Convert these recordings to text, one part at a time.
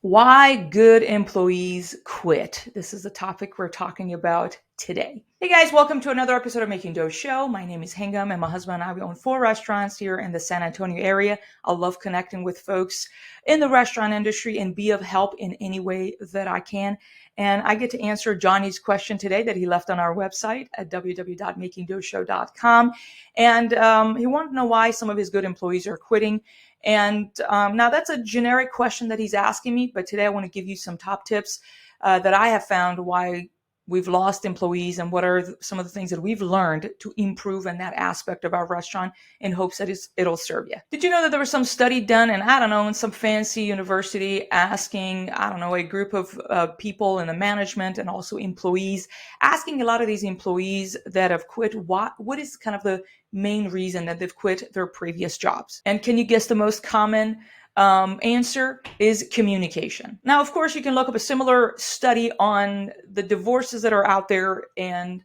Why good employees quit. This is the topic we're talking about today. Hey guys, welcome to another episode of Making Dough Show. My name is Hingam and my husband and I, we own 4 restaurants here in the San Antonio area. I love connecting with folks in the restaurant industry and be of help in any way that I can. And I get to answer Johnny's question today that he left on our website at www.makingdoughtshow.com. And he wanted to know why some of his good employees are quitting. And now that's a generic question that he's asking me, but today I want to give you some top tips that I have found why we've lost employees and what are some of the things that we've learned to improve in that aspect of our restaurant in hopes that it'll serve you. Did you know that there was some study done in some fancy university asking, a group of people in the management and also employees, asking a lot of these employees that have quit, what is kind of the main reason that they've quit their previous jobs? And can you guess the most common answer is communication. Now, of course, you can look up a similar study on the divorces that are out there, and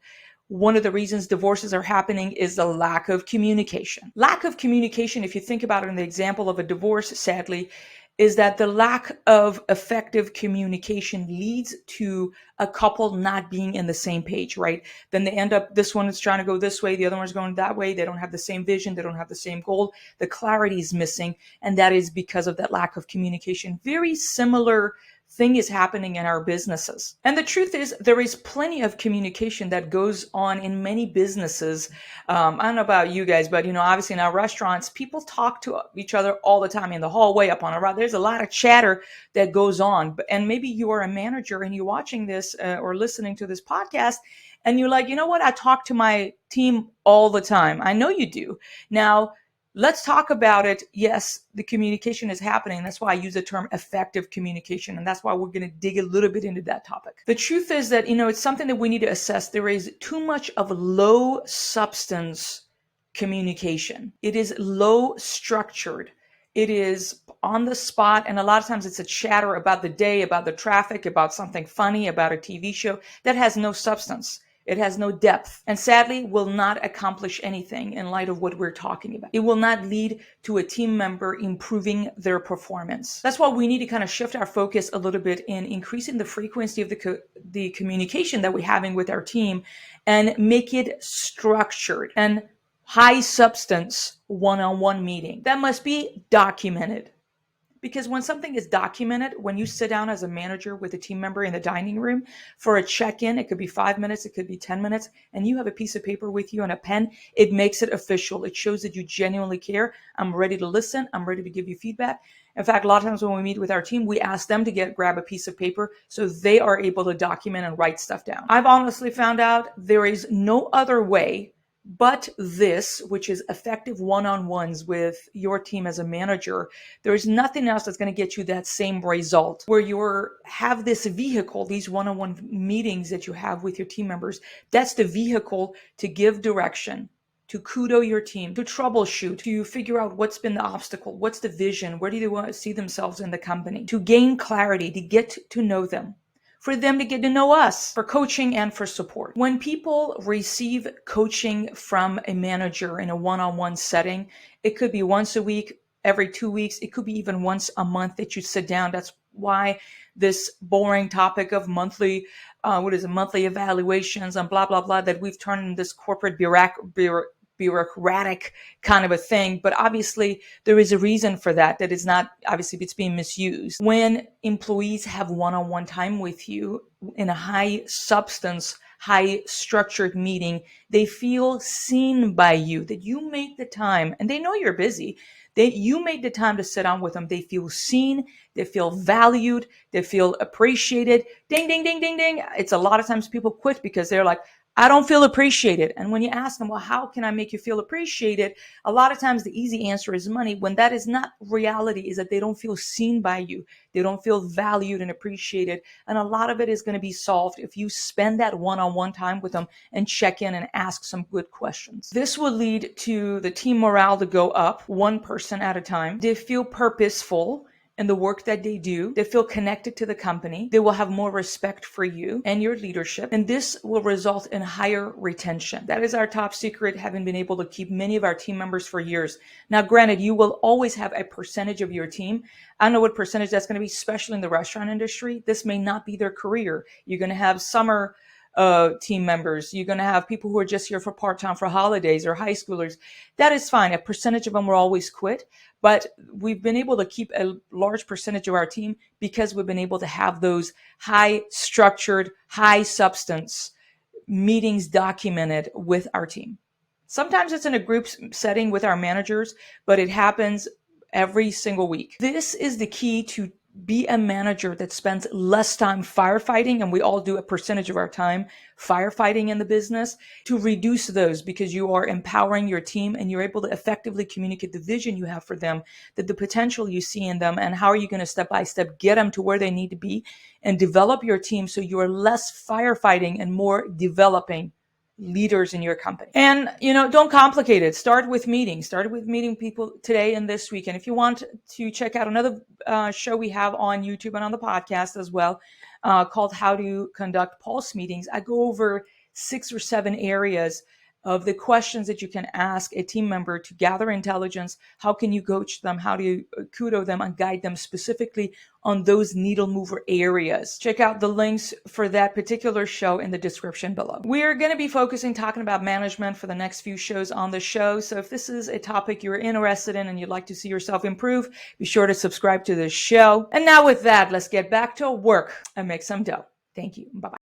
one of the reasons divorces are happening is the lack of communication. Lack of communication, if you think about it in the example of a divorce, sadly, is that the lack of effective communication leads to a couple not being in the same page, right? Then they end up, this one is trying to go this way, the other one's going that way. They don't have the same vision. They don't have the same goal. The clarity is missing. And that is because of that lack of communication. Very similar thing is happening in our businesses. And the truth is, there is plenty of communication that goes on in many businesses. I don't know about you guys, but obviously in our restaurants, people talk to each other all the time in the hallway, up on a ride. There's a lot of chatter that goes on. And maybe you are a manager and you're watching this or listening to this podcast, and you're like, you know what? I talk to my team all the time. I know you do. Now, let's talk about it. Yes, the communication is happening. That's why I use the term effective communication. And that's why we're going to dig a little bit into that topic. The truth is that, it's something that we need to assess. There is too much of low substance communication. It is low structured. It is on the spot. And a lot of times it's a chatter about the day, about the traffic, about something funny, about a TV show that has no substance. It has no depth, and sadly will not accomplish anything in light of what we're talking about. It will not lead to a team member improving their performance. That's why we need to kind of shift our focus a little bit in increasing the frequency of the communication that we're having with our team and make it structured and high substance one-on-one meeting. That must be documented. Because when something is documented, when you sit down as a manager with a team member in the dining room for a check-in, it could be 5 minutes, it could be 10 minutes, and you have a piece of paper with you and a pen, it makes it official. It shows that you genuinely care. I'm ready to listen. I'm ready to give you feedback. In fact, a lot of times when we meet with our team, we ask them to grab a piece of paper so they are able to document and write stuff down. I've honestly found out there is no other way but this, which is effective one-on-ones with your team as a manager. There's nothing else that's going to get you that same result where you have this vehicle, these one-on-one meetings that you have with your team members. That's the vehicle to give direction, to kudo your team, to troubleshoot, to figure out what's been the obstacle, what's the vision, where do they want to see themselves in the company, to gain clarity, to get to know them, for them to get to know us, for coaching and for support. When people receive coaching from a manager in a one-on-one setting, it could be once a week, every 2 weeks. It could be even once a month that you sit down. That's why this boring topic of monthly evaluations and blah, blah, blah, that we've turned into this corporate bureaucratic kind of a thing. But obviously there is a reason for that is not, obviously it's being misused. When employees have one-on-one time with you in a high substance, high structured meeting, they feel seen by you, that you make the time, and they know you're busy, that you made the time to sit down with them. They feel seen, they feel valued, they feel appreciated. Ding, ding, ding, ding, ding. It's a lot of times people quit because they're like, I don't feel appreciated. And when you ask them, well, how can I make you feel appreciated? A lot of times the easy answer is money, when that is not reality, is that they don't feel seen by you. They don't feel valued and appreciated. And a lot of it is going to be solved if you spend that one-on-one time with them and check in and ask some good questions. This will lead to the team morale to go up one person at a time. They feel purposeful in the work that they do. They feel connected to the company. They will have more respect for you and your leadership. And this will result in higher retention. That is our top secret, having been able to keep many of our team members for years. Now, granted, you will always have a percentage of your team. I don't know what percentage that's going to be, especially in the restaurant industry. This may not be their career. You're going to have summer team members. You're going to have people who are just here for part-time for holidays, or high schoolers. That is fine. A percentage of them will always quit, but we've been able to keep a large percentage of our team because we've been able to have those high structured, high substance meetings documented with our team. Sometimes it's in a group setting with our managers, but it happens every single week. This is the key to be a manager that spends less time firefighting, and we all do a percentage of our time firefighting in the business, to reduce those, because you are empowering your team and you're able to effectively communicate the vision you have for them, the potential you see in them, and how are you going to step by step get them to where they need to be and develop your team so you are less firefighting and more developing leaders in your company. And, don't complicate it. Start with meetings. Start with meeting people today and this week. And if you want to check out another show we have on YouTube and on the podcast as well, called How to Conduct Pulse Meetings, I go over 6 or 7 areas of the questions that you can ask a team member to gather intelligence. How can you coach them? How do you kudo them and guide them specifically on those needle mover areas? Check out the links for that particular show in the description below. We're going to be talking about management for the next few shows on the show. So if this is a topic you're interested in and you'd like to see yourself improve, be sure to subscribe to this show. And now with that, let's get back to work and make some dough. Thank you. Bye-bye.